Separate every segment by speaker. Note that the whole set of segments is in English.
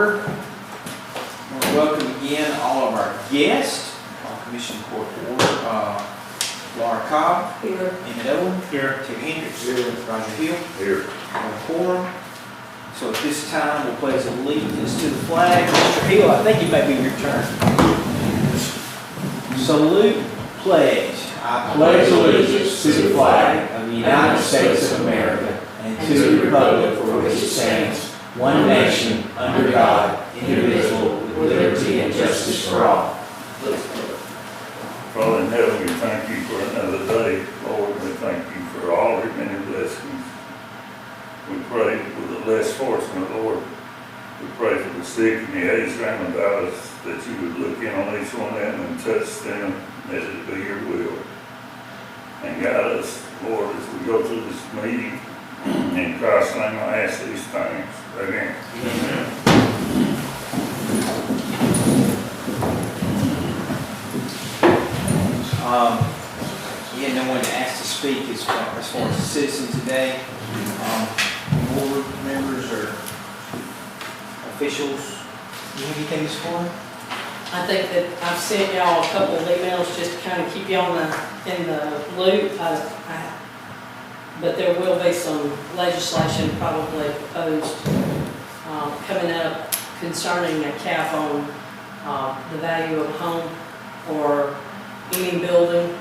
Speaker 1: order. I want to welcome again all of our guests. Call Commission Court to order. Laura Cobb.
Speaker 2: Here.
Speaker 1: Emmett Owen.
Speaker 3: Here.
Speaker 1: Tim Hendricks. Here. Roger Hill.
Speaker 3: Here.
Speaker 1: Quorum. So at this time, we'll pledge allegiance to the flag. Mr. Hill, I think it may be your turn. Salute, pledge. I
Speaker 4: pledge allegiance to the flag of the United States of America and to the republic for which it stands, one nation, under God, indivisible, with liberty and justice for all.
Speaker 3: Father in heaven, we thank you for another day. Lord, we thank you for all your many blessings. We pray for the less fortunate, Lord. We pray for the sick and the aged round about us, that you would look in on each one of them and touch them, let it be your will. And guide us, Lord, as we go through this meeting. In Christ's name I ask these things. Amen.
Speaker 1: No one asked to speak as far as the citizens today. Board members or officials, you have anything this morning?
Speaker 2: I think that I've sent y'all a couple of emails just to kind of keep y'all in the loop. But there will be some legislation probably proposed coming up concerning a cap on the value of a home or any building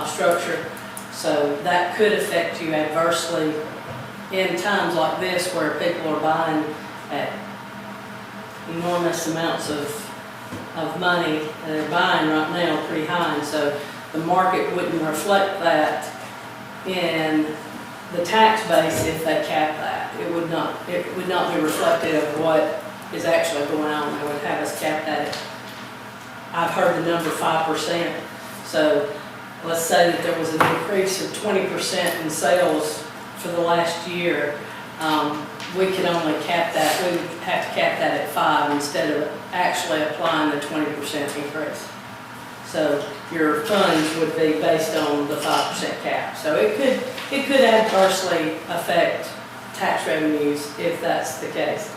Speaker 2: structure. So that could affect you adversely in times like this where people are buying at enormous amounts of money. They're buying right now pretty high, and so the market wouldn't reflect that in the tax base if they cap that. It would not be reflective of what is actually going on. They would have us capped at it. I've heard the number 5%. So let's say that there was an increase of 20% in sales for the last year. We could only cap that. We would have to cap that at 5 instead of actually applying the 20% increase. So your funds would be based on the 5% cap. So it could adversely affect tax revenues if that's the case.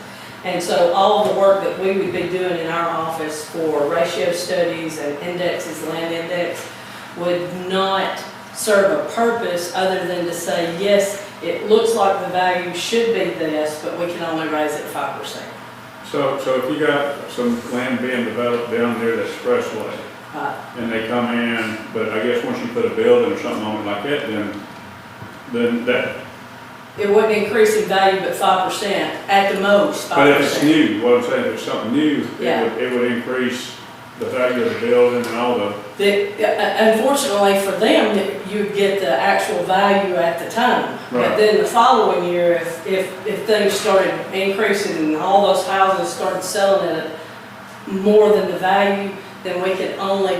Speaker 2: And so all of the work that we would be doing in our office for ratio studies and indexes, land index, would not serve a purpose other than to say, yes, it looks like the value should be this, but we can only raise it 5%.
Speaker 5: So if you got some land being developed down near the expressway, and they come in, but I guess once you put a building or something on it like that, then that.
Speaker 2: It wouldn't increase in value but 5%, at the most 5%.
Speaker 5: But if it's new, what I'm saying, if it's something new,
Speaker 2: Yeah.
Speaker 5: it would increase the value of the building and all the.
Speaker 2: Unfortunately for them, you get the actual value at the time.
Speaker 5: Right.
Speaker 2: But then the following year, if things started increasing and all those houses started selling at more than the value, then we would only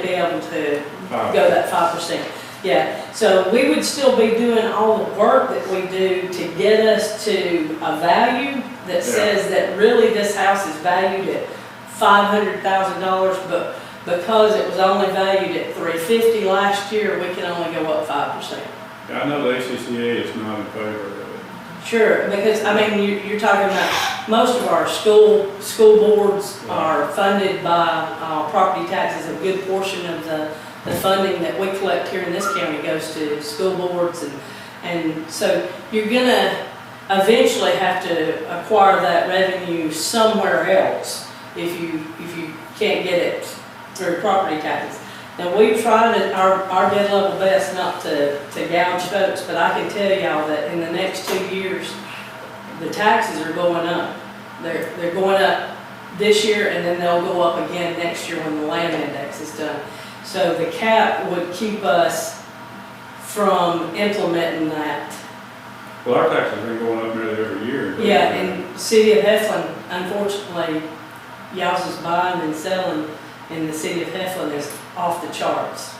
Speaker 2: be able to go that 5%. Yeah, so we would still be doing all the work that we do to get us to a value that says that really this house is valued at $500,000, but because it was only valued at $350 last year, we can only go up 5%.
Speaker 5: Yeah, I know the ACCA is not in favor of it.
Speaker 2: Sure, because I mean you're talking about most of our school boards are funded by property taxes. A good portion of the funding that we collect here in this county goes to school boards, and so you're gonna eventually have to acquire that revenue somewhere else if you can't get it through property taxes. Now we've tried our dead level best not to gouge folks, but I can tell y'all that in the next 2 years, the taxes are going up. They're going up this year, and then they'll go up again next year when the land index is done. So the cap would keep us from implementing that.
Speaker 5: Well, our taxes have been going up nearly every year.
Speaker 2: Yeah, and city of Heflin, unfortunately, y'all's is buying and selling in the city of Heflin is off the charts.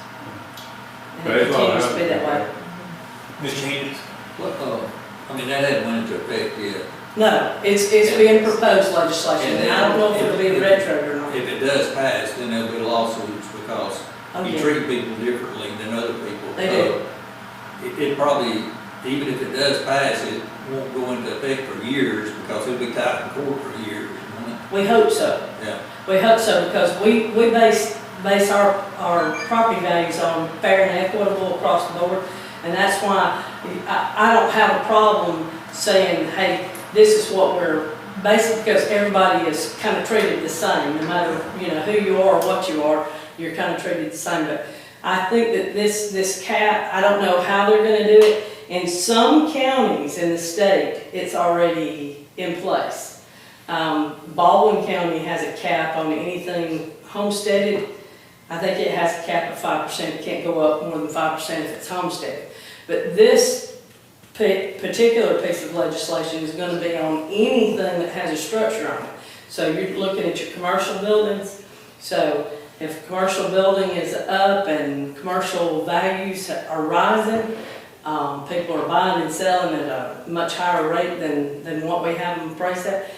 Speaker 2: And it continues to be that way.
Speaker 1: Mr. Hendricks?
Speaker 4: That hasn't went into effect yet.
Speaker 2: No, it's being proposed legislation, and I don't know if it'll be retro or not.
Speaker 4: If it does pass, then there'll be lawsuits because you treat people differently than other people.
Speaker 2: They do.
Speaker 4: It probably, even if it does pass,
Speaker 6: won't go into effect for years because it'll be tied in court for years, won't it?
Speaker 2: We hope so.
Speaker 6: Yeah.
Speaker 2: We hope so, because we base our property values on fair and equitable across the board. And that's why I don't have a problem saying, hey, this is what we're, basically because everybody is kind of treated the same, no matter, who you are or what you are, you're kind of treated the same. But I think that this cap, I don't know how they're gonna do it. In some counties in the state, it's already in place. Baldwin County has a cap on anything homesteaded. I think it has a cap of 5%. It can't go up more than 5% if it's homesteaded. But this particular piece of legislation is going to be on anything that has a structure on it. So you're looking at your commercial buildings. So if a commercial building is up and commercial values are rising, people are buying and selling at a much higher rate than what we have them priced at,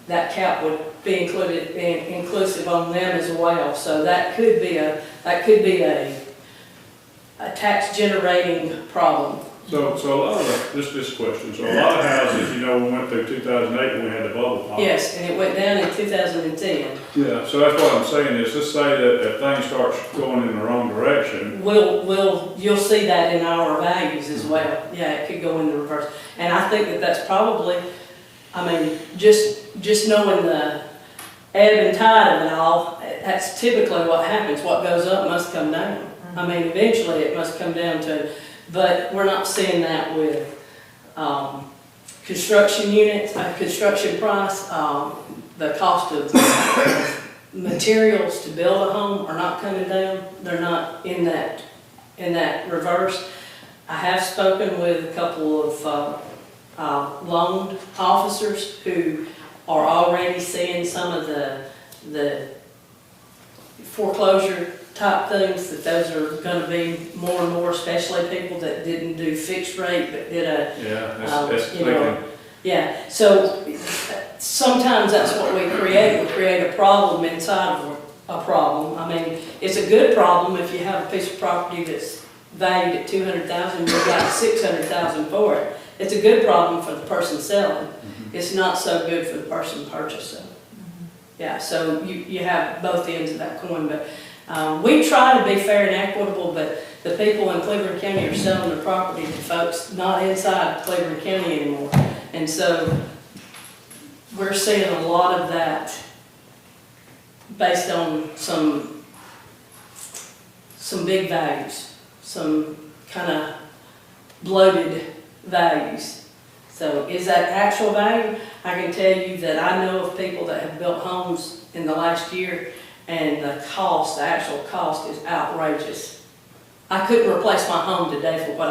Speaker 2: that cap would be inclusive on them as well. So that could be a tax generating problem.
Speaker 5: So a lot of, this question, so a lot of houses, we went through 2008 when we had the bubble pop.
Speaker 2: Yes, and it went down in 2010.
Speaker 5: Yeah, so that's what I'm saying is, let's say that if things start going in the wrong direction.
Speaker 2: You'll see that in our values as well. Yeah, it could go in the reverse. And I think that that's probably, just knowing the ebb and tide of it all, that's typically what happens. What goes up must come down. Eventually it must come down to, but we're not seeing that with construction units, construction price, the cost of materials to build a home are not coming down. They're not in that reverse. I have spoken with a couple of loan officers who are already seeing some of the foreclosure type things, that those are going to be more and more, especially people that didn't do fixed rate but did yeah. So sometimes that's what we create. We create a problem inside of a problem. It's a good problem if you have a piece of property that's valued at $200,000, you got $600,000 for it. It's a good problem for the person selling. It's not so good for the person purchasing. Yeah, so you have both ends of that coin. But we try to be fair and equitable, but the people in Cleburne County are selling their property to folks not inside Cleburne County anymore. And so we're seeing a lot of that based on some big values, some kind of bloated values. So is that actual value? I can tell you that I know of people that have built homes in the last year, and the actual cost is outrageous. I couldn't replace my home today for what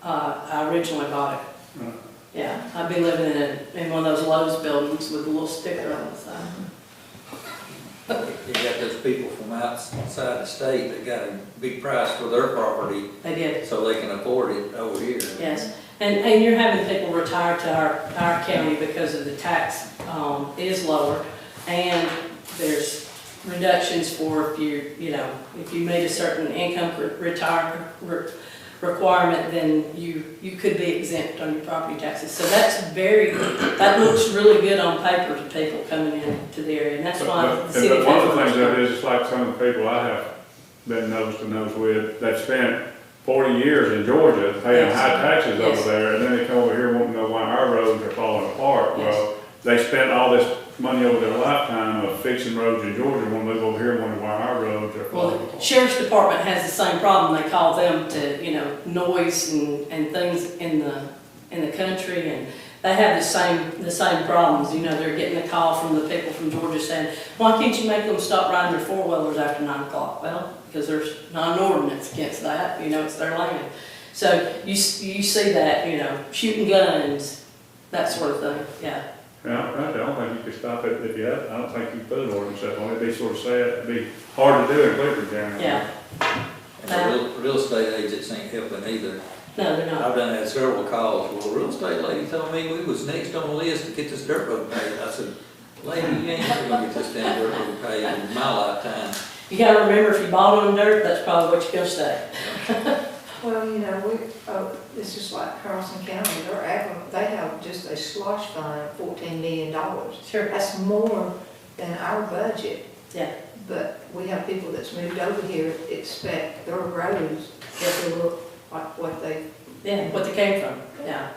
Speaker 2: I originally bought it.
Speaker 5: Right.
Speaker 2: Yeah, I'd be living in one of those Lowe's buildings with a little sticker on the side.
Speaker 6: You got those people from outside the state that got a big price for their property.
Speaker 2: They did.
Speaker 6: So they can afford it over here.
Speaker 2: Yes, and you're having people retire to our county because of the tax is lower, and there's reductions for if you meet a certain income requirement, then you could be exempt on your property taxes. So that looks really good on paper to people coming into the area, and that's why the city.
Speaker 5: But one of the things that is, it's like some of the people I have been nose to nose with, they've spent 40 years in Georgia paying high taxes over there, and then they come over here wanting to know why our roads are falling apart.
Speaker 2: Yes.
Speaker 5: Well, they spent all this money over their lifetime of fixing roads in Georgia, when they move over here and wonder why our roads are falling
Speaker 2: Well,
Speaker 5: apart.
Speaker 2: the Sheriff's Department has the same problem. They call them to, noise and things in the country, and they have the same problems. They're getting a call from the people from Georgia saying, why can't you make them stop riding their four-wheelers after 9 o'clock? Well, because there's not an ordinance against that. It's their land. So you see that, shooting guns, that sort of thing, yeah.
Speaker 5: Yeah, I don't think you could stop it if you had, I don't think you put an ordinance up on it. It'd be sort of sad, it'd be hard to do in Cleburne County.
Speaker 2: Yeah.
Speaker 6: And the real estate agents ain't helping either.
Speaker 2: No, they're not.
Speaker 6: I've done had several calls. Well, a real estate lady told me we was next on the list to get this dirt road paid. I said, lady, you ain't never gonna get this damn dirt road paid in my lifetime.
Speaker 2: You gotta remember, if you bought on dirt, that's probably what you're gonna stay.
Speaker 7: Well, it's just like Carlson County, they have just a slush fund of $14 million.
Speaker 2: Sure.
Speaker 7: That's more than our budget.
Speaker 2: Yeah.
Speaker 7: But we have people that's moved over here expect their roads to look like what they.
Speaker 2: Yeah, what they came from, yeah.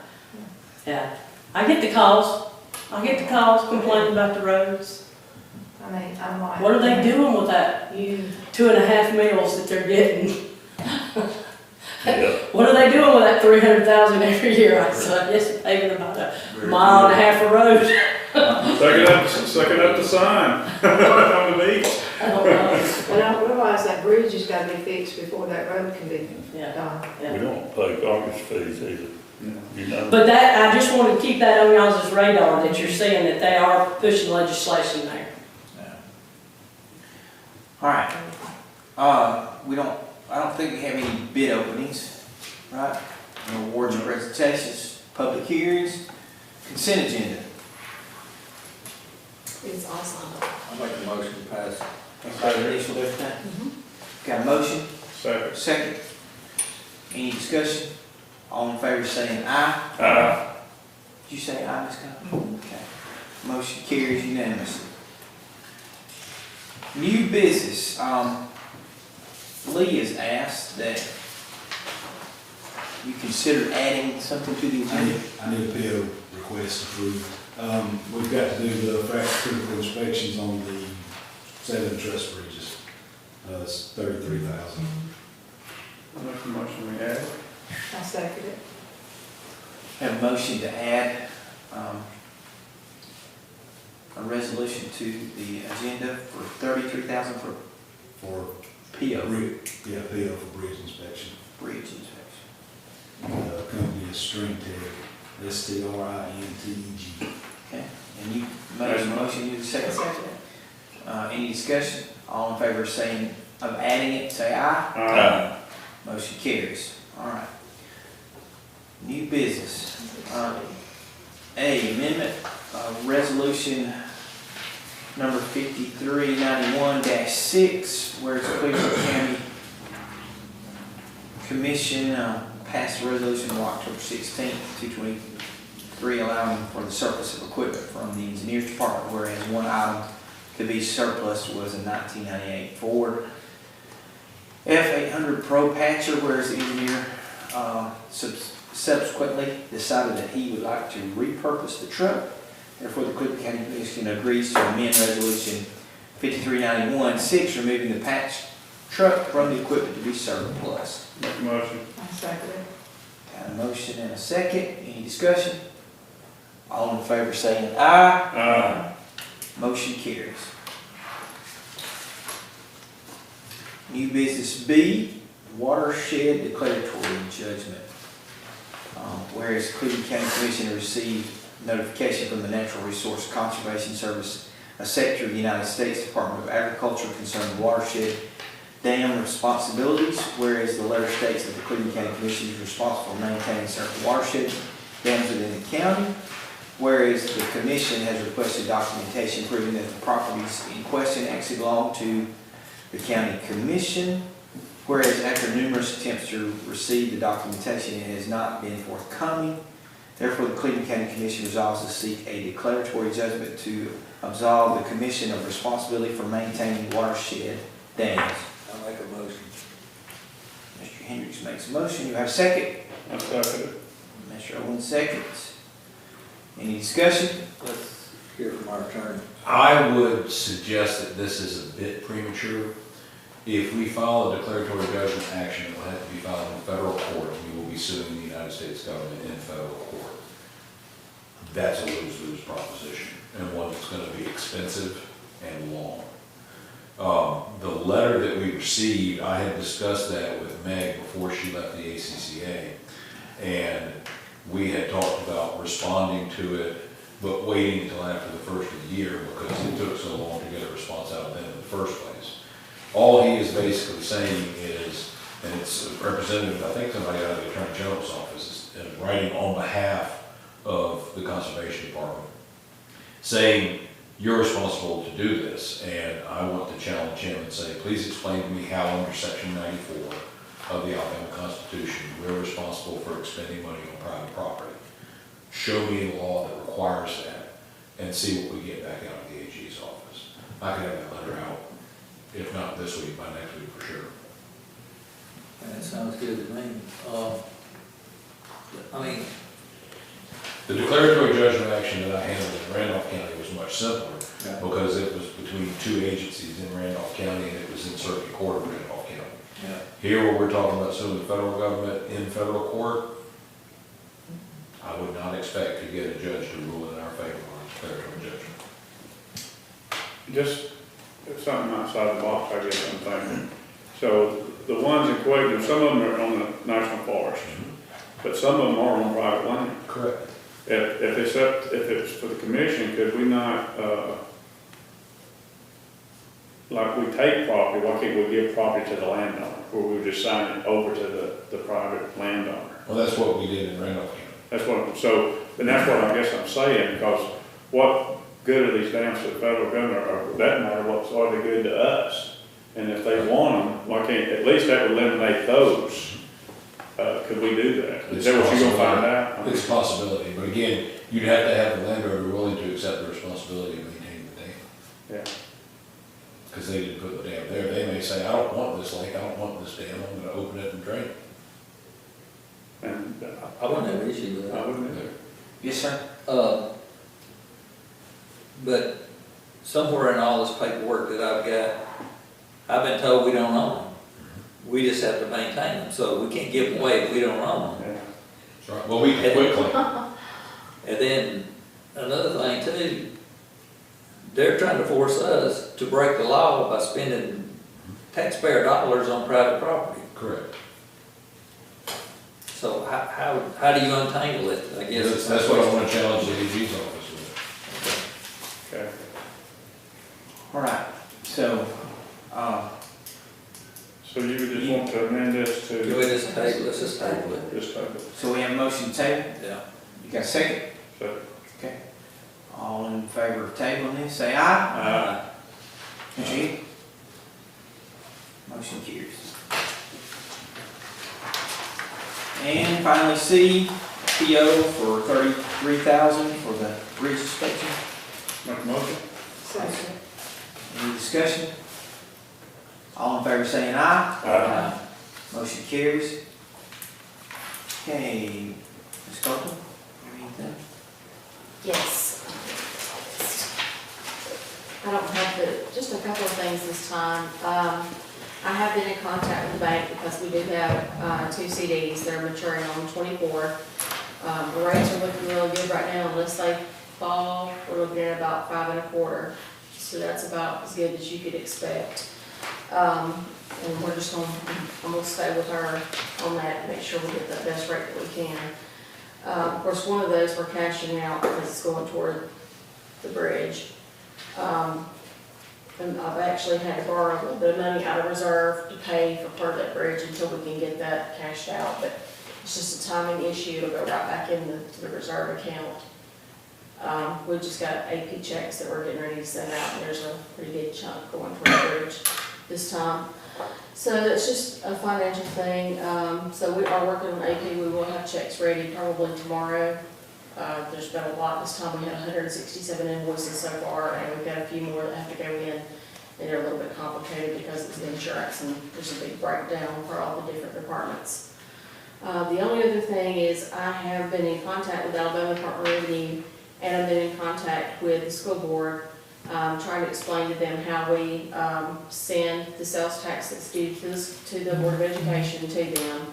Speaker 2: Yeah. I get the calls complaining about the roads.
Speaker 7: I mean, I'm like.
Speaker 2: What are they doing with that
Speaker 7: You,
Speaker 2: 2.5 mils that they're getting?
Speaker 3: Yeah.
Speaker 2: What are they doing with that 300,000 every year? I said, yes, they're paving about a mile and a half of road.
Speaker 5: Suck it up the sign on the beach.
Speaker 2: I don't know.
Speaker 7: and I realize that bridge has got to be fixed before that road can be
Speaker 2: Yeah,
Speaker 7: done.
Speaker 3: We
Speaker 2: yeah.
Speaker 3: don't pay Congress fees either, you know?
Speaker 2: But that, I just want to keep that on y'all's radar, that you're seeing that they are pushing legislation there.
Speaker 1: All right. I don't think we have any bid openings, right? No awards or presentations, public hearings, consent agenda.
Speaker 7: It's awesome.
Speaker 6: I make a motion to pass.
Speaker 1: Everybody initial everything? Got a motion?
Speaker 5: Second.
Speaker 1: Second. Any discussion? All in favor saying aye?
Speaker 3: Aye.
Speaker 1: Did you say aye, Ms. Conlon? Okay. Motion carries unanimously. New business, Lee has asked that you consider adding something to the agenda.
Speaker 8: I need a PO request approved. We've got to do the fracture critical inspections on the 7 truss bridges. It's 33,000.
Speaker 5: Make a motion we add.
Speaker 7: I second it.
Speaker 1: Have a motion to add, a resolution to the agenda for $33,000 for
Speaker 8: For
Speaker 1: PO,
Speaker 8: PO for bridge inspection.
Speaker 1: bridge inspection.
Speaker 8: The company is Stringtech, STRINTEG.
Speaker 1: Okay, and you made a motion, you
Speaker 7: I
Speaker 1: second.
Speaker 7: second it.
Speaker 1: Any discussion? All in favor of saying, of adding it, say aye.
Speaker 3: Aye.
Speaker 1: Motion carries. All right. New business. A, amendment, resolution number 5391-6, whereas Cleburne County Commission passed a resolution on October 16th, 2023, allowing for the surplus of equipment from the engineer's department, whereas one item to be surplus was a 1998 Ford F800 Pro Patcher, whereas the engineer subsequently decided that he would like to repurpose the truck. Therefore, the Cleburne County Commission agrees to amend Resolution 5391-6, removing the patch truck from the equipment to be surplus.
Speaker 5: Make a motion.
Speaker 7: I second it.
Speaker 1: Got a motion and a second. Any discussion? All in favor saying aye.
Speaker 5: Aye.
Speaker 1: Motion carries. New business B, watershed declaratory judgment. Whereas Cleburne County Commission received notification from the Natural Resource Conservation Service, a sector of the United States Department of Agriculture concerning watershed dam responsibilities, whereas the letter states that the Cleburne County Commission is responsible for maintaining certain watershed dams within the county, whereas the Commission has requested documentation proving that the properties in question actually belong to the County Commission, whereas after numerous attempts to receive the documentation, it has not been forthcoming. Therefore, the Cleburne County Commission resolves to seek a declaratory judgment to absolve the Commission of responsibility for maintaining watershed dams.
Speaker 6: I make a motion.
Speaker 1: Mr. Hendricks makes a motion. You have a second?
Speaker 5: I second it.
Speaker 1: Mr. Owens seconds. Any discussion?
Speaker 6: Let's hear from our attorney.
Speaker 9: I would suggest that this is a bit premature. If we file a declaratory judgment action, it will have to be filed in federal court. We will be suing the United States government in federal court. That's a lose-lose proposition, and one that's going to be expensive and long. The letter that we received, I had discussed that with Meg before she left the ACCA, and we had talked about responding to it, but waiting until after the first of the year because it took so long to get a response out of them in the first place. All he is basically saying is, and it's a representative, I think somebody out of the Attorney General's office is writing on behalf of the Conservation Department, saying, you're responsible to do this, and I want to challenge him and say, please explain to me how under Section 94 of the Alabama Constitution, we're responsible for expending money on private property. Show me a law that requires that, and see what we get back out of the AG's office. I can have that letter out, if not this week, by next week for sure.
Speaker 6: That sounds good to me. I mean,
Speaker 9: The declaratory judgment action that I handled in Randolph County was much simpler,
Speaker 1: Yeah.
Speaker 9: because it was between two agencies in Randolph County, and it was in circuit court of Randolph County.
Speaker 1: Yeah.
Speaker 9: Here, where we're talking about suing the federal government in federal court, I would not expect to get a judge to rule in our favor on declaratory judgment.
Speaker 5: Just something outside the box, I guess I'm thinking. So the ones in Quaker, some of them are on the national forest, but some of them are on private land.
Speaker 9: Correct.
Speaker 5: If it's for the commission, could we not, like we take property, why can't we give property to the landowner? Or we would just sign it over to the private landowner?
Speaker 9: Well, that's what we did in Randolph County.
Speaker 5: That's what, so, and that's what I guess I'm saying, because what good are these dams to the federal government, or for that matter, what's are they good to us? And if they want them, why can't, at least that would eliminate those. Could we do that? Is that what you're gonna find out?
Speaker 9: It's a possibility, but again, you'd have to have the landowner willing to accept the responsibility of maintaining the dam.
Speaker 5: Yeah.
Speaker 9: Because they didn't put the dam there. They may say, I don't want this lake, I don't want this dam, I'm gonna open it and drain it.
Speaker 5: And
Speaker 6: I wouldn't have an issue with
Speaker 5: I
Speaker 6: that.
Speaker 5: wouldn't either.
Speaker 1: Yes, sir.
Speaker 6: But somewhere in all this paperwork that I've got, I've been told we don't own them. We just have to maintain them, so we can't give them away if we don't own them.
Speaker 5: Yeah.
Speaker 9: That's right. Well, we can quickly.
Speaker 6: And then another thing too, they're trying to force us to break the law by spending taxpayer dollars on private property.
Speaker 9: Correct.
Speaker 6: So how do you untangle it? I guess
Speaker 9: That's what I want to challenge the AG's office with.
Speaker 5: Okay.
Speaker 1: All right, so,
Speaker 5: So you would just want to amend this
Speaker 6: Go
Speaker 5: to,
Speaker 6: ahead, let's just table it.
Speaker 5: just table it.
Speaker 1: so we have a motion to table.
Speaker 6: Yeah.
Speaker 1: You got a second?
Speaker 5: So,
Speaker 1: Okay. All in favor of tabling this, say aye. G. Motion carries. And finally, C, PO for $33,000 for the bridge inspection.
Speaker 5: make a motion?
Speaker 7: Second.
Speaker 1: Any discussion? All in favor saying aye.
Speaker 5: Aye.
Speaker 1: Motion carries. Okay, Ms. Copeland, anything?
Speaker 10: Yes. I don't have just a couple of things this time. I have been in contact with the bank because we do have 2 CDs that are maturing on 24. The rates are looking really good right now, unless they fall, we're looking at about 5 1/4. So that's about as good as you could expect. And we're just I'm gonna stay with her on that and make sure we get the best rate that we can. Of course, one of those we're cashing out because it's going toward the bridge. And I've actually had to borrow a little bit of money out of reserve to pay for part of that bridge until we can get that cashed out, but it's just a timing issue, it'll go right back into the reserve account. We've just got AP checks that we're getting ready to send out, and there's a pretty big chunk going toward the bridge this time. So it's just a financial thing, so we are working on AP, we will have checks ready probably tomorrow. There's been a lot this time, we had 167 invoices so far, and we've got a few more that have to go in, and they're a little bit complicated because it's insurance, and there's a big breakdown for all the different departments. The only other thing is I have been in contact with Alabama Department of Revenue, and I've been in contact with the school board, trying to explain to them how we send the sales tax that's due to the Board of Education to them.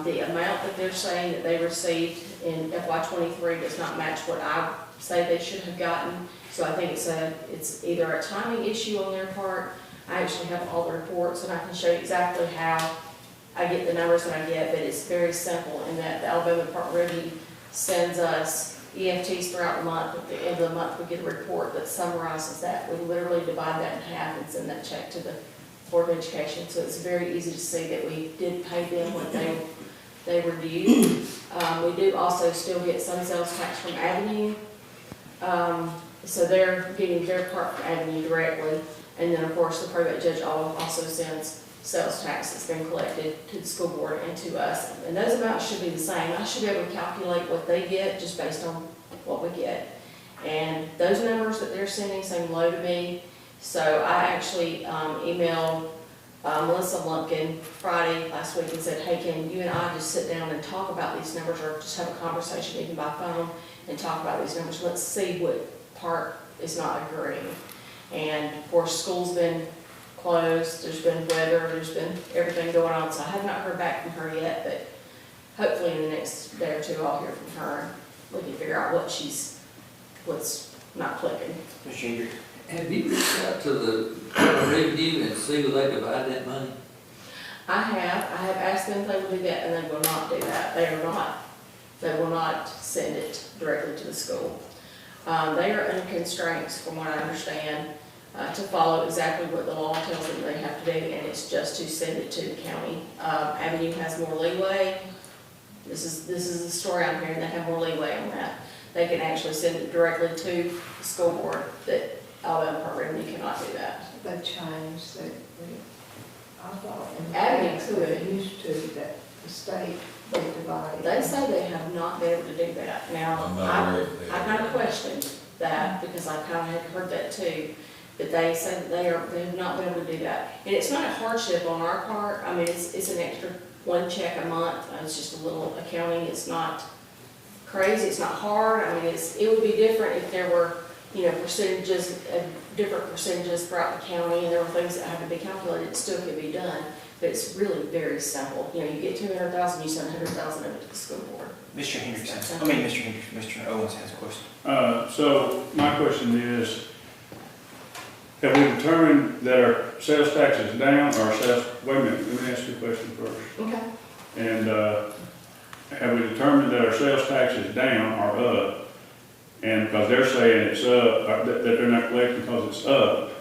Speaker 10: The amount that they're saying that they received in FY23 does not match what I say they should have gotten. So I think it's either a timing issue on their part. I actually have all the reports and I can show you exactly how I get the numbers that I get, but it's very simple in that the Alabama Department of Revenue sends us EFTs throughout the month. At the end of the month, we get a report that summarizes that. We literally divide that in half and send that check to the Board of Education. So it's very easy to see that we did pay them what they were due. We do also still get some sales tax from Avenue. So they're getting their part from Avenue directly. And then, of course, the probate judge also sends sales tax that's been collected to the school board and to us. And those amounts should be the same. I should be able to calculate what they get just based on what we get. And those numbers that they're sending seem low to me. So I actually emailed Melissa Lumpkin Friday last week and said, hey, can you and I just sit down and talk about these numbers, or just have a conversation even by phone and talk about these numbers? Let's see what part is not agreeing. And of course, school's been closed, there's been weather, there's been everything going on, so I have not heard back from her yet, but hopefully in the next day or two I'll hear from her. We can figure out what's not clicking.
Speaker 1: Mr. Hendrick?
Speaker 6: Have you reached out to the revenue and see where they divide that money?
Speaker 10: I have asked them if they will do that, and they will not do that. They will not send it directly to the school. They are under constraints, from what I understand, to follow exactly what the law tells them they have to do, and it's just to send it to the county. Avenue has more leeway. This is the story I'm hearing, they have more leeway on that. They can actually send it directly to the school board, that Alabama Department of Revenue cannot do that.
Speaker 7: They've changed that, I thought, in the
Speaker 10: Avenue
Speaker 7: past, they used to, that the state, they divided.
Speaker 10: They say they have not been able to do that. Now,
Speaker 9: I'm not aware that they
Speaker 10: I kind of questioned that, because I kind of had heard that too. But they say that they have not been able to do that. And it's not a hardship on our part. I mean, it's an extra one check a month. It's just a little accounting. It's not crazy. It's not hard. I mean, it would be different if there were, percentages, different percentages throughout the county, and there were things that had to be calculated. It still could be done. But it's really very simple. You get 200,000, you send 100,000 of it to the school board.
Speaker 1: Mr. Hendrickson, Mr. Owens has a question.
Speaker 5: So my question is, have we determined that our sales tax is down, or wait a minute, let me ask you a question first.
Speaker 10: Okay.
Speaker 5: And have we determined that our sales tax is down or up? And because they're saying it's up, that they're not collecting because it's up.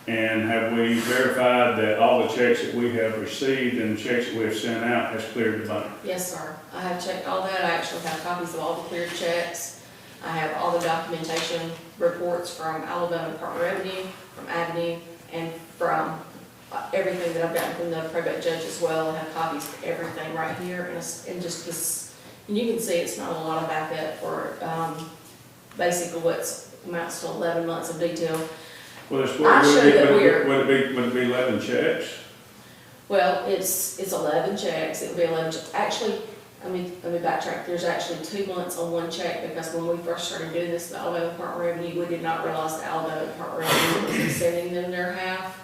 Speaker 5: And have we verified that all the checks that we have received and the checks that we have sent out has cleared the bank?
Speaker 10: Yes, sir. I have checked all that. I actually have copies of all the cleared checks. I have all the documentation reports from Alabama Department of Revenue, from Avenue, and from everything that I've gotten from the probate judge as well. I have copies of everything right here, and just this, and you can see it's not a lot of backup for basically what amounts to 11 months of detail.
Speaker 5: Well,
Speaker 10: would
Speaker 5: it be 11 checks?
Speaker 10: Well, it's 11 checks. It would be 11. Actually, let me backtrack. There's actually 2 months on one check, because when we first started doing this, the Alabama Department of Revenue, we did not realize the Alabama Department of Revenue was sending them their half.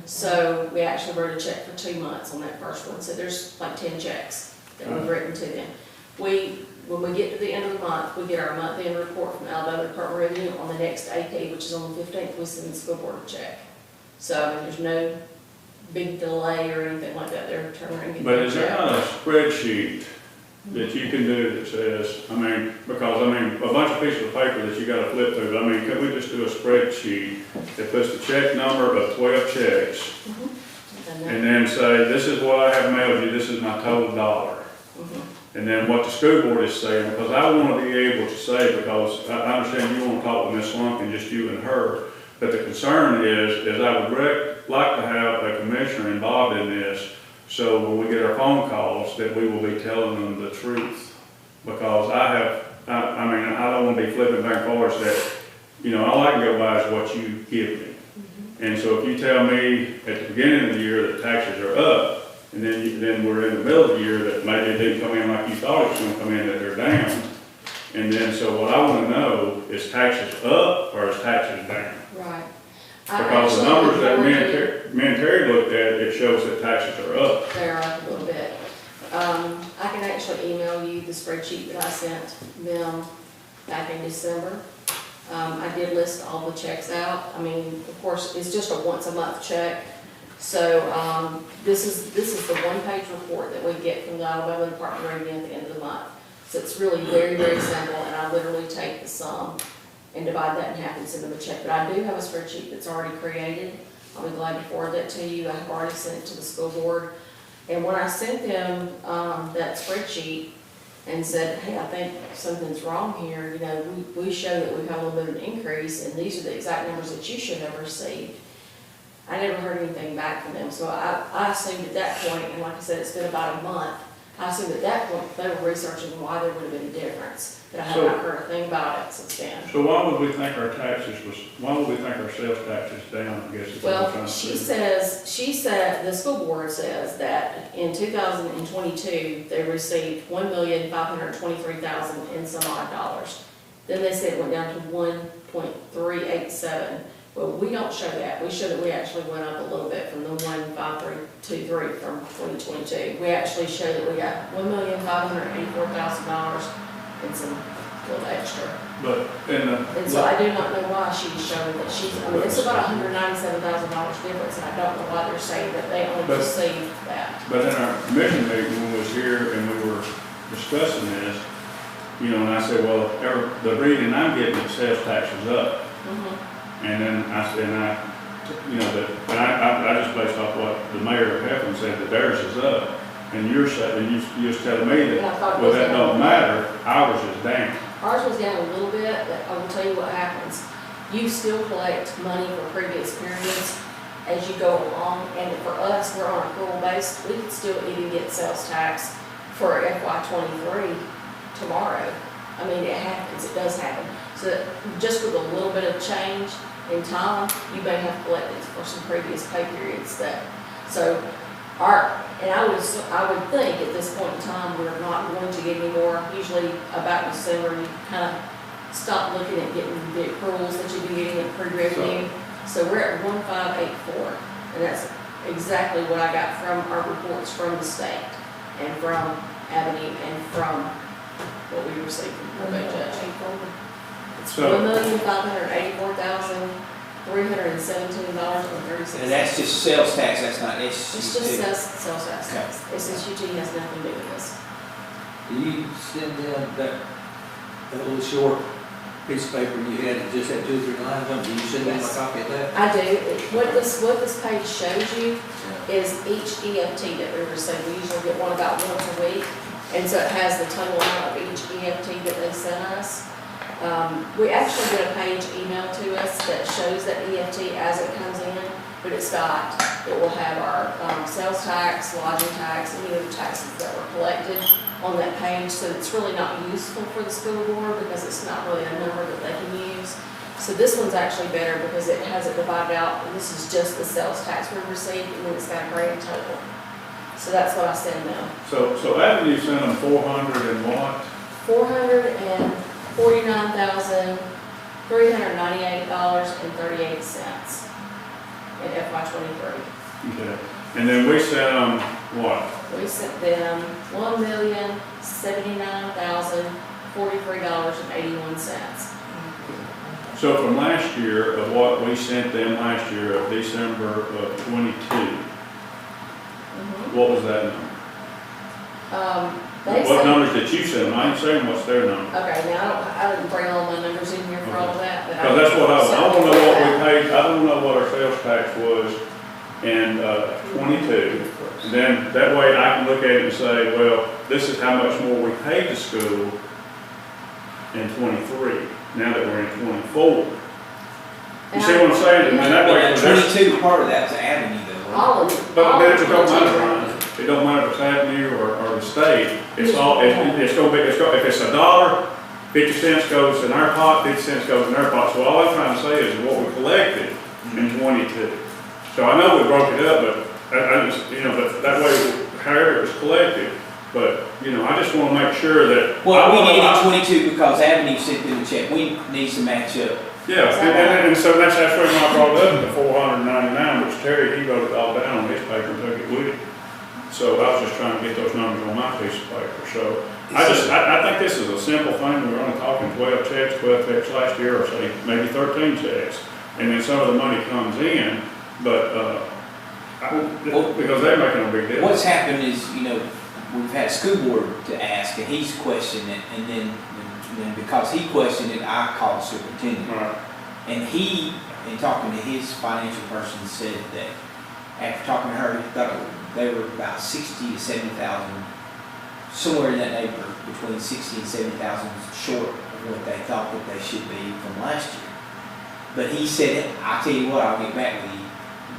Speaker 10: So we actually wrote a check for 2 months on that first one. So there's like 10 checks that we've written to them. When we get to the end of the month, we get our month-end report from the Alabama Department of Revenue. On the next AP, which is on the 15th, we send the school board a check. So I mean, there's no big delay or anything like that. They're turning around and getting
Speaker 5: But
Speaker 10: their
Speaker 5: is there
Speaker 10: check.
Speaker 5: not a spreadsheet that you can do that says, a bunch of pieces of paper that you gotta flip through, could we just do a spreadsheet that puts the check number of 12 checks, and then say, this is what I have mailed you, this is my total dollar? And then what the school board is saying, because I want to be able to say, because I understand you want to talk with Ms. Lumpkin, just you and her, but the concern is I would like to have a commissioner involved in this, so when we get our phone calls, that we will be telling them the truth. Because I don't want to be flipping back and forth that, all I can go by is what you give me. And so if you tell me at the beginning of the year that taxes are up, and then we're in the middle of the year that maybe it didn't come in like you thought it was going to come in, that they're down. And then, so what I want to know is taxes up or is taxes down?
Speaker 10: Right.
Speaker 5: Because the numbers that me and Terry looked at, it shows that taxes are up.
Speaker 10: They're up a little bit. I can actually email you the spreadsheet that I sent them back in December. I did list all the checks out. Of course, it's just a once a month check. So this is the one-page report that we get from the Alabama Department of Revenue at the end of the month. So it's really very, very simple, and I literally take the sum and divide that in half and send them a check. But I do have a spreadsheet that's already created. I'll be glad to forward that to you. I have already sent it to the school board. And when I sent them that spreadsheet and said, hey, I think something's wrong here, we show that we've had a little bit of an increase, and these are the exact numbers that you should have received. I never heard anything back from them, so I assumed at that point, and like I said, it's been about a month, I assumed at that point they were researching why there would have been a difference, but I have
Speaker 5: So-
Speaker 10: not heard a thing about it since then.
Speaker 5: So why would we think our why would we think our sales tax is down, I guess is what I'm
Speaker 10: Well,
Speaker 5: trying to
Speaker 10: she
Speaker 5: see.
Speaker 10: said, the school board says that in 2022, they received $1,523,000 and some odd dollars. Then they said it went down to 1.387. Well, we don't show that. We show that we actually went up a little bit from the 15323 from 2022. We actually show that we got $1,584,000 and some little extra.
Speaker 5: But,
Speaker 10: And so I do not know why she's showing that I mean, it's about $197,000 difference, and I don't know why they're saying that they only
Speaker 5: But-
Speaker 10: received that.
Speaker 5: but in our commission meeting, when we was here and we were discussing this, you know, and I said, well, the reading I'm getting, it sales tax is up. And then I said, you know, and I just based off what the mayor of Heflin said, that theirs is up. And you're saying, you was telling me
Speaker 10: And I
Speaker 5: that,
Speaker 10: thought it
Speaker 5: well,
Speaker 10: was
Speaker 5: that
Speaker 10: down.
Speaker 5: don't matter, ours is down.
Speaker 10: Ours was down a little bit, but I will tell you what happens. You still collect money for previous periods as you go along, and for us, we're on a accrual base, we could still even get sales tax for FY '23 tomorrow. I mean, it happens, it does happen. So just with a little bit of change in time, you may have collected for some previous pay periods so and I would think at this point in time, we're not going to get any more. Usually about December, you kind of stop looking at getting the accruals that you've been getting in pre-revenue. So we're at 1584, and that's exactly what I got from our reports from the state and from Avenue and from what we received from probate judge. It's
Speaker 5: So-
Speaker 10: $1,584,317.36.
Speaker 1: And that's just sales tax, that's not
Speaker 10: It's just
Speaker 1: SUT.
Speaker 10: sales tax. SSUT has nothing to do with this.
Speaker 6: Do you send them that little short piece of paper you had, it just had 2 or 3 lines on it, do you send them a
Speaker 10: Yes.
Speaker 6: copy of that?
Speaker 10: I do. What this page shows you is each EFT that we receive. We usually get one about once a week. And so it has the total amount of each EFT that they sent us. We actually get a page emailed to us that shows that EFT as it comes in, but it will have our sales tax, lodging tax, any other taxes that were collected on that page. So it's really not useful for the school board because it's not really a number that they can use. So this one's actually better because it has it divided out, and this is just the sales tax we received, and then it's got a grand total. So that's what I send them.
Speaker 5: So Avenue sent them 400 and what?
Speaker 10: $449,398.38 in FY '23.
Speaker 5: Okay. And then we sent them what?
Speaker 10: We sent them $1,079,043.81.
Speaker 5: So from last year, of what we sent them last year of December of 22, what was that number?
Speaker 10: They
Speaker 5: What
Speaker 10: sent,
Speaker 5: numbers did you send them? I ain't saying what's their number.
Speaker 10: okay, now I didn't bring all my numbers in here for all of that, but
Speaker 5: Because that's what I don't know what we paid, I don't know what our sales tax was in 22. And then that way I can look at it and say, well, this is how much more we paid the school in 23, now that we're in 24. You see what I'm saying? And that way,
Speaker 1: But that 22, part of that's Avenue though.
Speaker 10: all of it.
Speaker 5: but
Speaker 10: all
Speaker 5: then
Speaker 10: of
Speaker 5: it don't matter,
Speaker 10: 22.
Speaker 5: Ryan. It don't matter if it's Avenue or the state. It's all, it's gonna be, if it's $1, 50 cents goes in our pot, 50 cents goes in their pot. So all I'm trying to say is what we collected in 22. So I know we broke it up, but I just, you know, but that way, however it was collected. But, you know, I just wanna make sure that.
Speaker 1: Well, we need it 22 because Avenue sent them a check, we need to match up.
Speaker 5: Yeah, and so that's the reason I brought it up, the 499, which Terry, he wrote it all down on his paper and took it with him. So I was just trying to get those numbers on my piece of paper, so I think this is a simple thing, we're only talking 12 checks last year, or say, maybe 13 checks, and then some of the money comes in, but, because they're making a big deal.
Speaker 1: What's happened is, you know, we've had school board to ask, and he's questioned it, and then because he questioned it, I called the superintendent.
Speaker 5: Right.
Speaker 1: And he, in talking to his financial person, said that after talking to her, he thought they were about 60 to 70,000, somewhere in that neighborhood, between 60 and 70,000 short of what they thought that they should be from last year. But he said, I'll tell you what, I'll get back with you.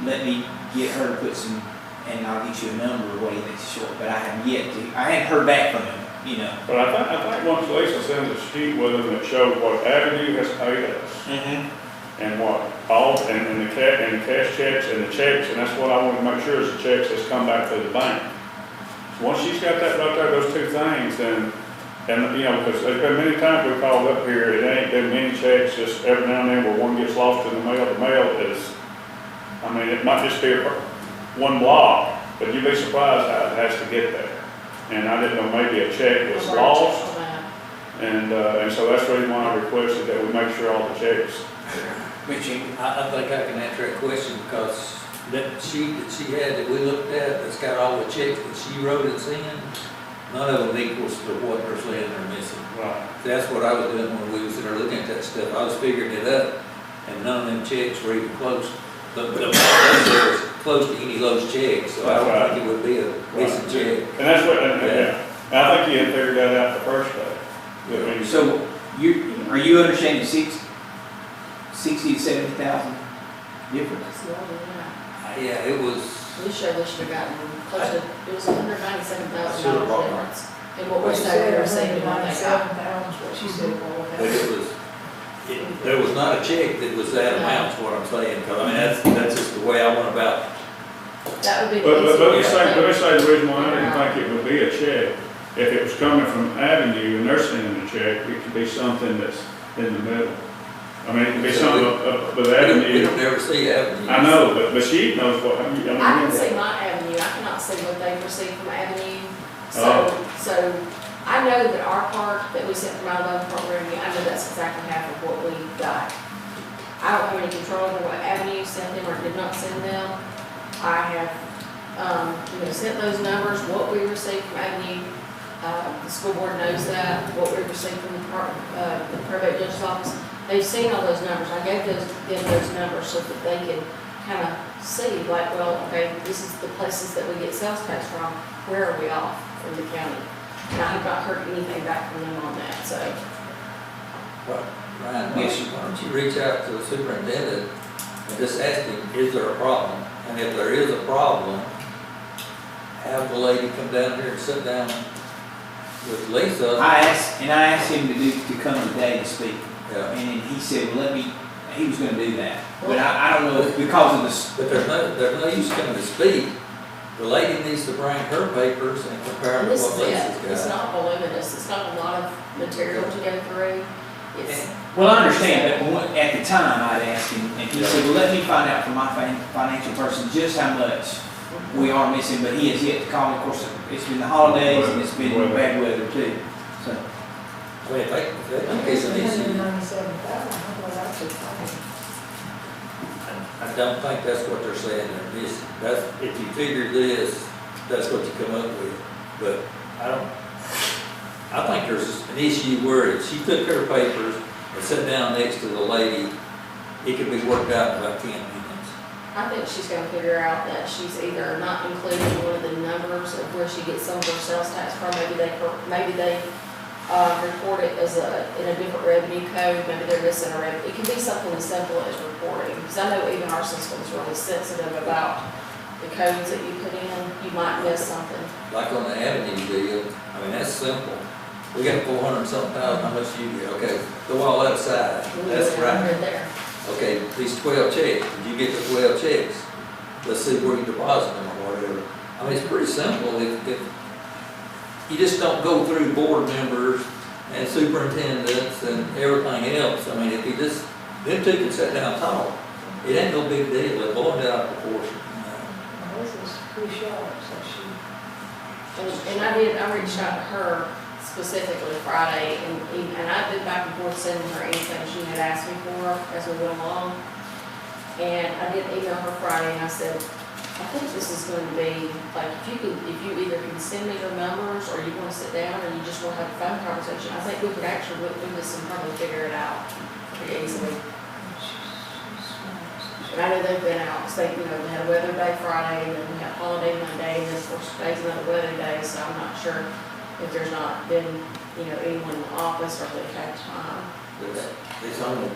Speaker 1: let me get her to put some, and I'll get you a number of what he thinks is short, but I haven't yet to, I hadn't heard back from him, you know.
Speaker 5: But I think once Lisa sends a sheet with them that shows what Avenue has paid us, and what all, and the cash checks and the checks, and that's what I want to make sure is the checks that's come back to the bank. So once she's got that right there, those two things, then, and, you know, because there's been many times we called up here, it ain't been many checks, just every now and then where one gets lost in the mail is, I mean, it might just be one block, but you'd be surprised how it has to get there. And I didn't know, maybe a check was lost, and so that's the reason why I requested that we make sure all the checks.
Speaker 6: I think I can answer that question because that sheet that she had that we looked at, that's got all the checks that she wrote us in, none of them equals to what they're saying they're missing.
Speaker 5: Right.
Speaker 6: That's what I was doing when we was there looking at that stuff. I was figuring it up, and none of them checks were even close. But the amount there was close to any of those checks, so I don't think it would be a missing check.
Speaker 5: And that's what, and I think you had figured that out the first day. I mean,
Speaker 1: So are you understanding 60 to 70,000 difference?
Speaker 6: Yeah, it was,
Speaker 10: We should have gotten close to, it was $197,000 difference in what we
Speaker 7: She
Speaker 10: said we
Speaker 7: said
Speaker 10: received and what they got.
Speaker 7: 197,000 is what she said it was.
Speaker 6: but it was, there was not a check that was that amount, is what I'm saying, because I mean, that's just the way I went about.
Speaker 10: That would be.
Speaker 5: But
Speaker 10: the
Speaker 5: let me
Speaker 10: easiest
Speaker 5: say the reason why I
Speaker 10: Yeah.
Speaker 5: didn't think it would be a check, if it was coming from Avenue and they're sending a check, it could be something that's in the middle. I mean, it could be something with
Speaker 6: We don't
Speaker 5: Avenue.
Speaker 6: never see Avenue.
Speaker 5: I know, but she knows what, I mean.
Speaker 10: I can see my Avenue, I cannot see what they received from Avenue. So I know that our part that we sent from our loan program, I know that's exactly half of what we got. I don't have any control over what Avenue sent them or did not send them. I have, sent those numbers, what we received from Avenue. The school board knows that, what we received from the department, the probate judge's office. They've seen all those numbers. I gave them those numbers so that they can kind of see, like, well, okay, this is the places that we get sales tax from. Where are we off from the county? And I have not heard anything back from them on that, so.
Speaker 6: Ryan, why don't you reach out to the superintendent and just ask him, is there a problem? And if there is a problem, have the lady come down here and sit down with Lisa.
Speaker 1: I asked him to come today to speak.
Speaker 6: Yeah.
Speaker 1: And he said, well, he was gonna do that. But I don't know, if because of this,
Speaker 6: But there's no use coming to speak. The lady needs to bring her papers and compare
Speaker 10: And
Speaker 6: with
Speaker 10: this
Speaker 6: what
Speaker 10: is
Speaker 6: Lisa's
Speaker 10: it. It's
Speaker 6: got.
Speaker 10: not voluminous. It's not a lot of material to go through. It's,
Speaker 1: well, I understand, but at the time, I'd asked him, and he said, well, let me find out from my financial person just how much we are missing, but he has yet to call me. Of course, it's been the holidays and it's been bad weather too, so.
Speaker 6: Well, if they case an issue,
Speaker 7: 197,000, that's a fine.
Speaker 6: I don't think that's what they're saying they're missing. That's, if you figure this, that's what you come up with. But I think there's an issue where if she took her papers and sat down next to the lady, it could be worked out in about 10 minutes.
Speaker 10: I think she's gonna figure out that she's either not including one of the numbers of where she gets some of her sales tax from. Maybe they report it as in a different revenue code. Maybe they're missing a revenue. It can be something as simple as reporting. Because I know even our system is really sensitive about the codes that you put in. You might miss something.
Speaker 6: Like on the Avenue deal, I mean, that's simple. We got 400 something thousand, how much do you get? Okay, throw all that aside. That's right.
Speaker 10: There.
Speaker 6: Okay, these 12 checks, did you get the 12 checks? Let's see where you deposit them or whatever. I mean, it's pretty simple. If you just don't go through board members and superintendents and everything else. I mean, if you just, them two can sit down and talk. It ain't no big deal. They're blowing it out of proportion.
Speaker 7: Well, this is pretty short, so she.
Speaker 10: And I reached out to her specifically Friday, and I've been back and forth sending her anything she had asked me for as we went along. And I did email her Friday, and I said, I think this is going to be, like, if you either can send me your numbers, or you want to sit down, or you just want to have a phone conversation, I think we could actually look through this and probably figure it out pretty easily. And I know they've been out, because they had a weather day Friday, and then we had holiday Monday, and then of course today's another weather day, so I'm not sure if there's not been, anyone in the office or they've had time.
Speaker 6: It's only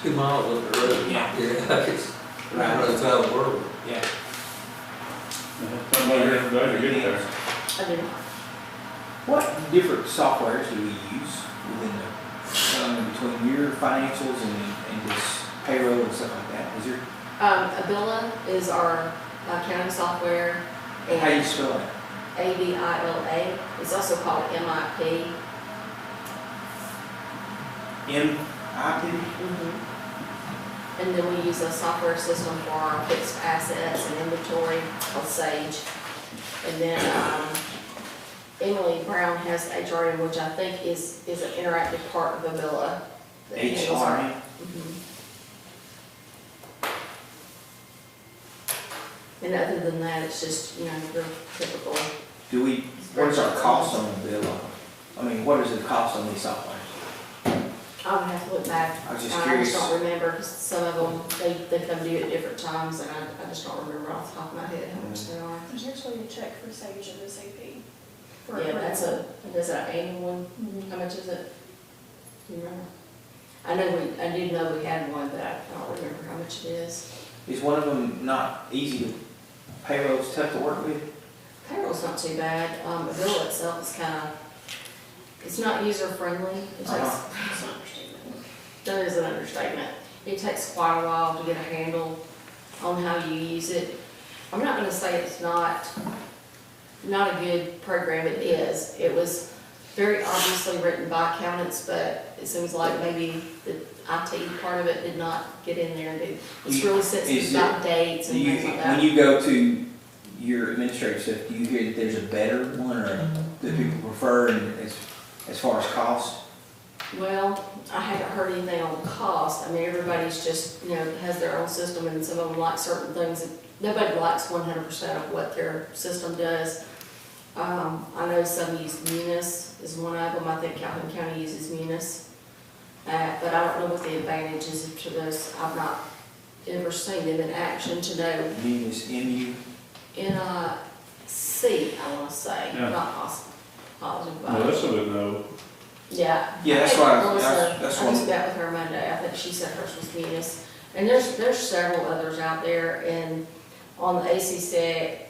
Speaker 6: 2 miles up the road.
Speaker 1: Yeah.
Speaker 6: Yeah, Runs out of the world.
Speaker 1: Yeah.
Speaker 5: Somebody here today to get there.
Speaker 10: I do.
Speaker 1: What different softwares do we use within the, between your financials and this payroll and stuff like that? Is there,
Speaker 10: Avila is our accounting software.
Speaker 1: how do you spell it?
Speaker 10: AVILA. It's also called MIP.
Speaker 1: MIP?
Speaker 10: And then we use a software system for our fixed assets and inventory called Sage. And then Emily Brown has HRM, which I think is an interactive part of Avila. that handles our-
Speaker 1: HRM?
Speaker 10: Mhm. And other than that, it's just, your typical.
Speaker 1: Do we, what is our cost on the bill? I mean, what is the cost on these softwares?
Speaker 10: I would have to look back.
Speaker 1: I was just
Speaker 10: I
Speaker 1: curious.
Speaker 10: just don't remember, 'cause some of them, they come due at different times, and I just don't remember off the top of my head how much they are.
Speaker 11: There's actually a check for Sage and SAP. for
Speaker 10: Yeah, that's
Speaker 11: approval.
Speaker 10: is that an annual one?
Speaker 11: Mhm.
Speaker 10: How much is it? Do you remember? I did know we had one, but I don't remember how much it is.
Speaker 1: Is one of them not easy to, payroll's tough to work with?
Speaker 10: Payroll's not too bad. The bill itself is it's not user-friendly. It takes,
Speaker 11: It's an understatement.
Speaker 10: that is an understatement. It takes quite a while to get a handle on how you use it. I'm not gonna say it's not a good program, it is. It was very obviously written by accountants, but it seems like maybe the IT part of it did not get in there. It's really sensitive about dates and things like
Speaker 1: When
Speaker 10: that.
Speaker 1: you go to your administrative stuff, do you hear that there's a better one or that people prefer as far as cost?
Speaker 10: Well, I haven't heard anything on cost. I mean, everybody's just, has their own system, and some of them like certain things. Nobody likes 100% of what their system does. I know some use Munis is one of them. I think Calhoun County uses Munis. But I don't know what the advantage is to those. I've not ever seen them in action to know.
Speaker 1: Munis, MU?
Speaker 10: C, I want to say,
Speaker 5: Yeah.
Speaker 10: not positive. but-
Speaker 5: Melissa would know.
Speaker 10: Yeah.
Speaker 1: Yeah, that's
Speaker 10: I think
Speaker 1: why,
Speaker 10: Melissa,
Speaker 1: that's
Speaker 10: I
Speaker 1: one.
Speaker 10: just met with her Monday, I think she said hers was Munis. And there's several others out there, and on the ACCA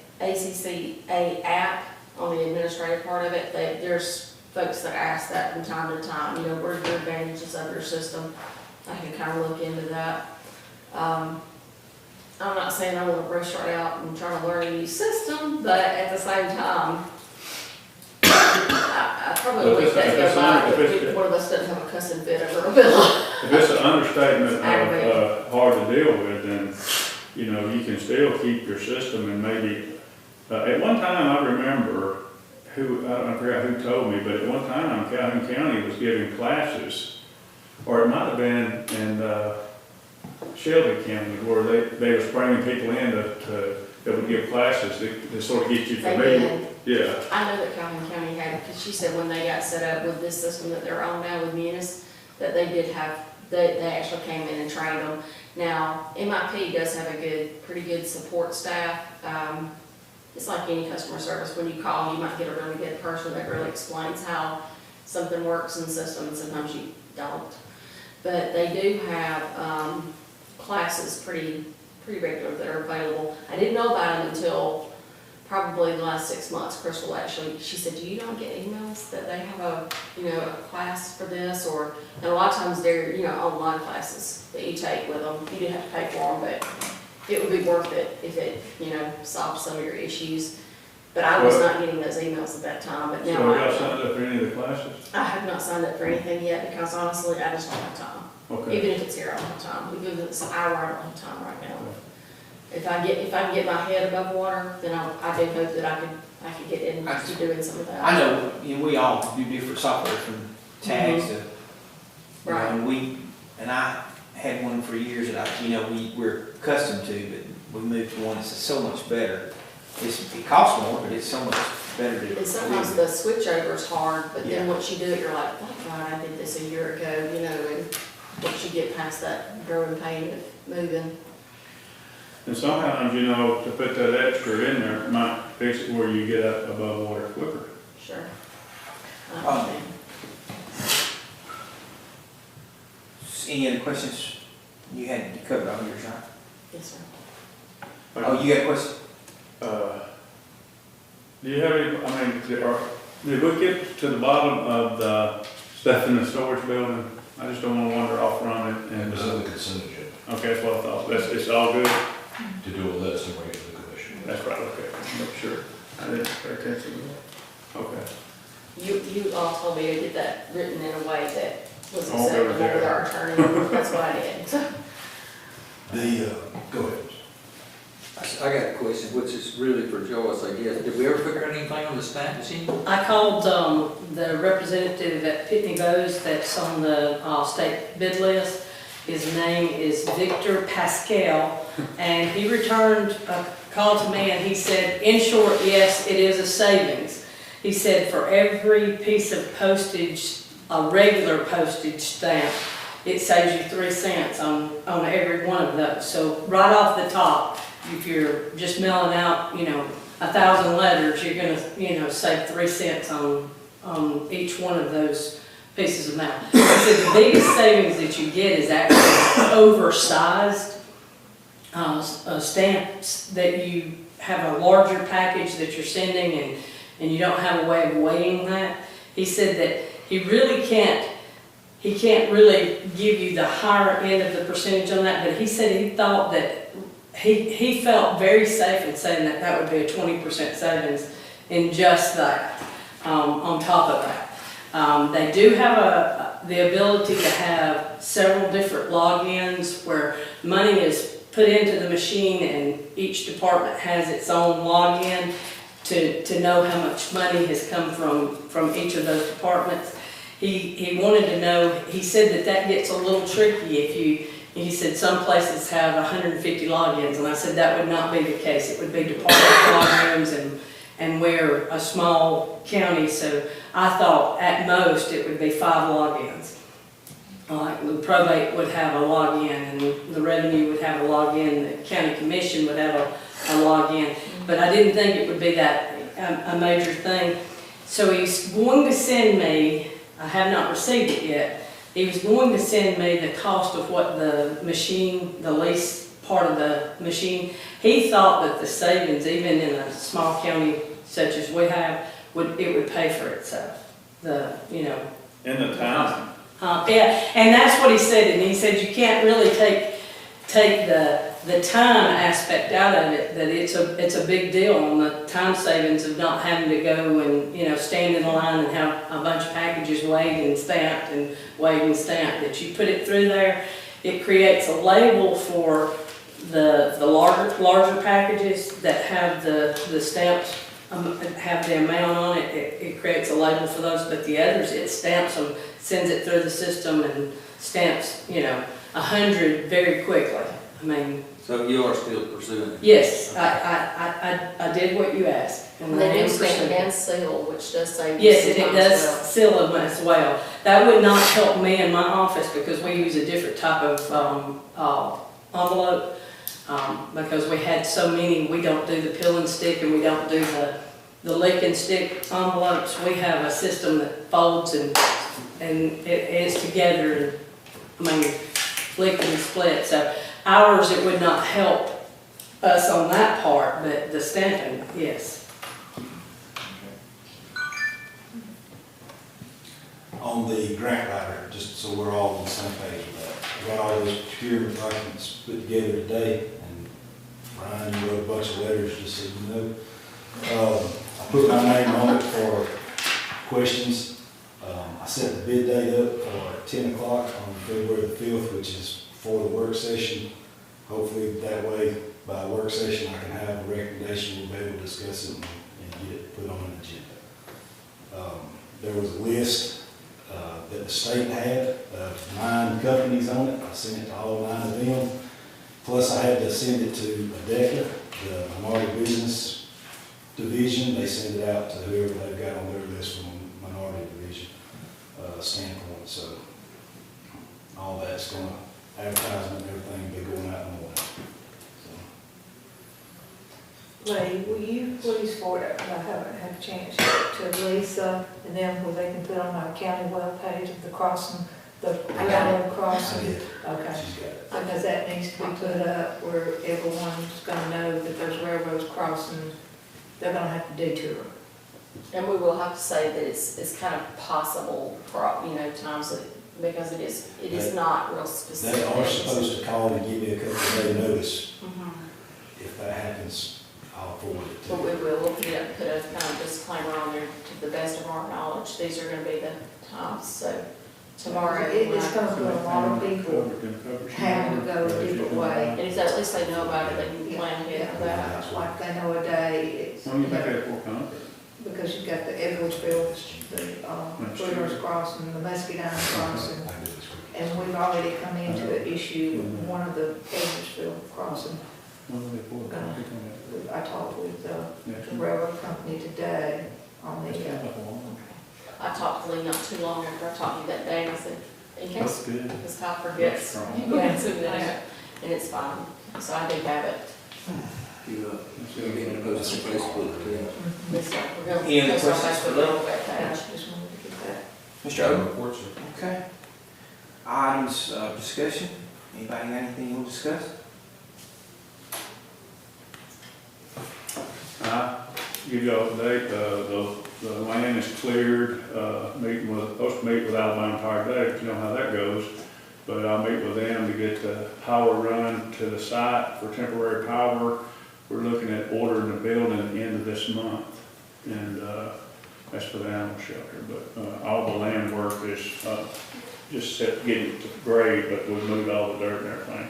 Speaker 10: app, on the administrative part of it, there's folks that ask that from time to time, what are your advantages of your system? I can kind of look into that. I'm not saying I'm gonna rush right out and try to learn a new system, but at the same time, I probably
Speaker 5: If
Speaker 10: would
Speaker 5: it's-
Speaker 10: let
Speaker 5: if
Speaker 10: go
Speaker 5: it's
Speaker 10: by,
Speaker 5: not- if
Speaker 10: if
Speaker 5: it's-
Speaker 10: one of us doesn't have a cussing fit over a bill.
Speaker 5: If it's an understatement
Speaker 10: Aggravating.
Speaker 5: of, hard to deal with, then, you can still keep your system and maybe, at one time I remember I forgot who told me, but at one time Calhoun County was giving classes, or it might have been in, Shelby County, where they was bringing people in that would give classes to sort of get you
Speaker 10: They
Speaker 5: familiar.
Speaker 10: did.
Speaker 5: Yeah,
Speaker 10: I know that Calhoun County had, because she said when they got set up with this system that they're on now with Munis, that they did have, they actually came in and trained them. Now, MIP does have a pretty good support staff. It's like any customer service. When you call, you might get a really good person that really explains how something works in the system, and sometimes you don't. But they do have classes pretty regular that are available. I didn't know about them until probably the last 6 months. Crystal actually, she said, do you not get emails that they have a class for this? And a lot of times they're, online classes that you take with them. You do have to pay for them, but it would be worth it if it, solved some of your issues. But I was not getting those emails at that time, but
Speaker 5: so
Speaker 10: now
Speaker 5: y'all signed up for any of the classes?
Speaker 10: I have not signed up for anything yet because honestly, I just don't have time.
Speaker 5: Okay.
Speaker 10: Even if it's here, I don't have time. Even if it's an hour, I don't have time right now. If I can get my head above water, then I do hope that I could get into doing some of that.
Speaker 1: I know, we all do different software from tags to,
Speaker 10: Right.
Speaker 1: and I had one for years that we're accustomed to, but we moved to one that's so much better. It costs more, but it's so much better to.
Speaker 10: And sometimes the switchover is hard, but then
Speaker 1: Yeah.
Speaker 10: once you do it, you're like, oh God, I did this a year ago, and once you get past that growing pain of moving.
Speaker 5: And sometimes, to put that extra in there, it might fix it where you get up above water quicker.
Speaker 10: Sure. I understand.
Speaker 1: Any other questions? You had covered all yours, right?
Speaker 10: Yes, sir.
Speaker 1: Oh, you got a question?
Speaker 5: Do you have any, I mean, did we get to the bottom of the stuff in the storage building? I just don't wanna wander off from it,
Speaker 9: And
Speaker 5: and,
Speaker 9: it was in the consent agenda
Speaker 5: okay, that's what I thought, it's all good?
Speaker 9: to do a list and bring it to the commission.
Speaker 5: That's right, okay, make sure, I didn't pay attention to that. Okay.
Speaker 10: You all told me to get that written in a way that was
Speaker 5: I'll go with
Speaker 10: acceptable with
Speaker 5: that.
Speaker 10: our attorney, that's what I did.
Speaker 8: Go ahead.
Speaker 6: I got a question, which is really for Joyce, I guess. Did we ever figure out anything on the stamp machine?
Speaker 2: I called the representative at Pitney Bowes that's on the state bid list. His name is Victor Pascal, and he returned a call to me and he said, in short, yes, it is a savings. He said for every piece of postage, a regular postage stamp, it saves you 3 cents on every one of those. So right off the top, if you're just mailing out, 1,000 letters, you're gonna, save 3 cents on each one of those pieces of mail. He said the biggest savings that you get is actually oversized stamps, that you have a larger package that you're sending and you don't have a way of weighing that. He said that he can't really give you the higher end of the percentage on that, but he said he thought that he felt very safe in saying that that would be a 20% savings in just that, on top of that. They do have the ability to have several different logins where money is put into the machine and each department has its own login to know how much money has come from each of those departments. He wanted to know, he said that gets a little tricky he said some places have 150 logins, and I said that would not be the case. It would be department logins and we're a small county, so I thought at most it would be 5 logins. Like the probate would have a login, and the revenue would have a login, the county commission would have a login, but I didn't think it would be that a major thing. So he's going to send me, I have not received it yet, he was going to send me the cost of what the machine, the lease part of the machine. He thought that the savings, even in a small county such as we have, it would pay for itself.
Speaker 5: In the time.
Speaker 2: Yeah, and that's what he said, and he said you can't really take the time aspect out of it, that it's a big deal on the time savings of not having to go and, stand in a line and have a bunch of packages weighed and stamped, that you put it through there. It creates a label for the larger packages that have the stamps, have the amount on it. It creates a label for those, but the others, it stamps them, sends it through the system and stamps, 100 very quickly.
Speaker 6: So you are still pursuing it?
Speaker 2: Yes, I did what you asked. And
Speaker 10: They
Speaker 2: I
Speaker 10: do
Speaker 2: am
Speaker 10: stamp
Speaker 2: pursuing.
Speaker 10: and seal, which does save you
Speaker 2: Yes,
Speaker 10: some
Speaker 2: and it
Speaker 10: time
Speaker 2: does
Speaker 10: as well.
Speaker 2: seal them as well. That would not help me in my office because we use a different type of envelope. Because we had so many, we don't do the peel and stick and we don't do the lick and stick envelopes. We have a system that folds and it's together, lick and split. So ours, it would not help us on that part, but the stamping, yes.
Speaker 8: On the grant writer, just so we're all on the same page with that. I got all those procurement documents put together today, and Brian, you wrote a bunch of letters, just so you know. I put my name on it for questions. I set the bid date up for 10 o'clock on February the 5th, which is for the work session. Hopefully that way, by a work session, I can have a recommendation, we'll be able to discuss it and get it put on an agenda. There was a list that the state had of 9 companies on it. I sent it to all 9 of them. Plus I had to send it to ADECA, the Minority Business Division. They send it out to whoever they've got on their list from the Minority Division standpoint. So all that's going to, advertisement and everything will be going out in the morning.
Speaker 7: Lady, will you please forward it, I haven't had a chance yet, to Lisa, and then where they can put on our county webpage of the crossing, the railroad crossing.
Speaker 2: Okay.
Speaker 8: She's got it.
Speaker 7: Because that needs to be put up where everyone's gonna know that those railroads crossing, they're gonna have to detour.
Speaker 10: And we will have to say that it's kind of possible, times that, because it is not real specific.
Speaker 8: They are supposed to call and give you a couple of day notice.
Speaker 10: Mhm.
Speaker 8: If that happens, I'll forward it to
Speaker 10: But
Speaker 8: you.
Speaker 10: we will, we'll put a kind of disclaimer on there, to the best of our knowledge, these are gonna be the times, so tomorrow.
Speaker 7: It's gonna put a lot of people having to go a different way.
Speaker 10: And if at least they know about it, they can plan ahead for that.
Speaker 7: Like they know a day, it's,
Speaker 5: When you make that for concrete,
Speaker 7: because you've got the Edwardsville, the, Cleburne crossing, the Muscadine crossing.
Speaker 8: I do this quick.
Speaker 7: And we've already come into an issue with one of the Edwardsville crossing.
Speaker 5: when they pour concrete on
Speaker 7: I talked with
Speaker 5: that,
Speaker 7: the
Speaker 5: next one.
Speaker 7: railroad company today on the,
Speaker 10: I talked to Lee not too long after I talked to you that day, and I said, in
Speaker 5: That's
Speaker 10: case,
Speaker 5: good.
Speaker 10: because Kyle forgets,
Speaker 5: That's
Speaker 10: he
Speaker 5: strong.
Speaker 10: went to that, and it's fine, so I do have it.
Speaker 6: You,
Speaker 5: That's
Speaker 6: you're
Speaker 5: good.
Speaker 6: getting post on Facebook, too.
Speaker 10: This, we're going
Speaker 1: Any
Speaker 10: to
Speaker 1: other
Speaker 10: post our
Speaker 1: questions for
Speaker 10: Facebook
Speaker 1: Lee?
Speaker 7: I
Speaker 10: webpage.
Speaker 7: just wanted to get that.
Speaker 1: Mr. Oden?
Speaker 9: Report, sir.
Speaker 1: Okay. Items of discussion. Anybody got anything you want to discuss?
Speaker 5: Give you all an update, the land is cleared, supposed to meet with Alabama Power today, but you know how that goes. But I'll meet with them to get the power run to the site for temporary power. We're looking at ordering the building at the end of this month, and, that's for the animal shelter. But, all the land work is, just getting it to grade, but we moved all the dirt and everything.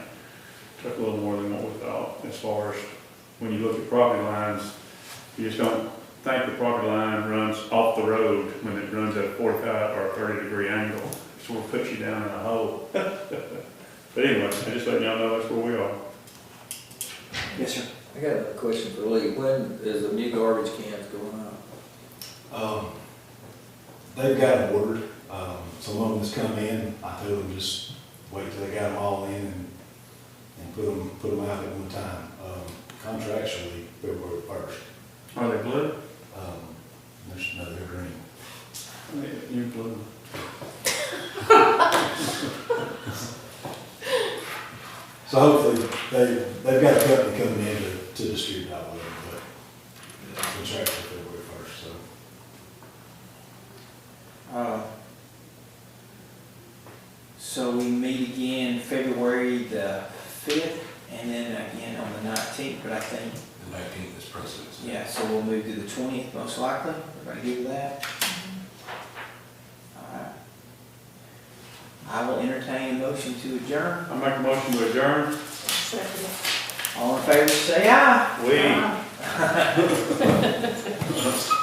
Speaker 5: Took a little more than what we thought, as far as when you look at property lines. You just don't think the property line runs off the road when it runs at a 45 or 30-degree angle. It sort of puts you down in a hole. But anyway, I just let y'all know that's where we are.
Speaker 1: Yes, sir.
Speaker 6: I got a question for Lee. When is the new garbage cans going out?
Speaker 8: They've got them ordered. Some of them that's come in, I told them just wait till they got them all in and put them out at one time. Contractually, February 1st.
Speaker 5: Are they blue?
Speaker 8: They're green.
Speaker 5: You're blue.
Speaker 8: So hopefully, they've got a company coming in to distribute out of them, but contractually February 1st, so.
Speaker 1: So we meet again February the 5th, and then again on the 19th, but I think,
Speaker 9: The 19th is President's Day.
Speaker 1: yeah, so we'll move to the 20th most likely. Everybody good with that? All right. I will entertain a motion to adjourn.
Speaker 5: I make a motion to adjourn.
Speaker 7: Second.
Speaker 1: All in favor, say aye.
Speaker 5: We.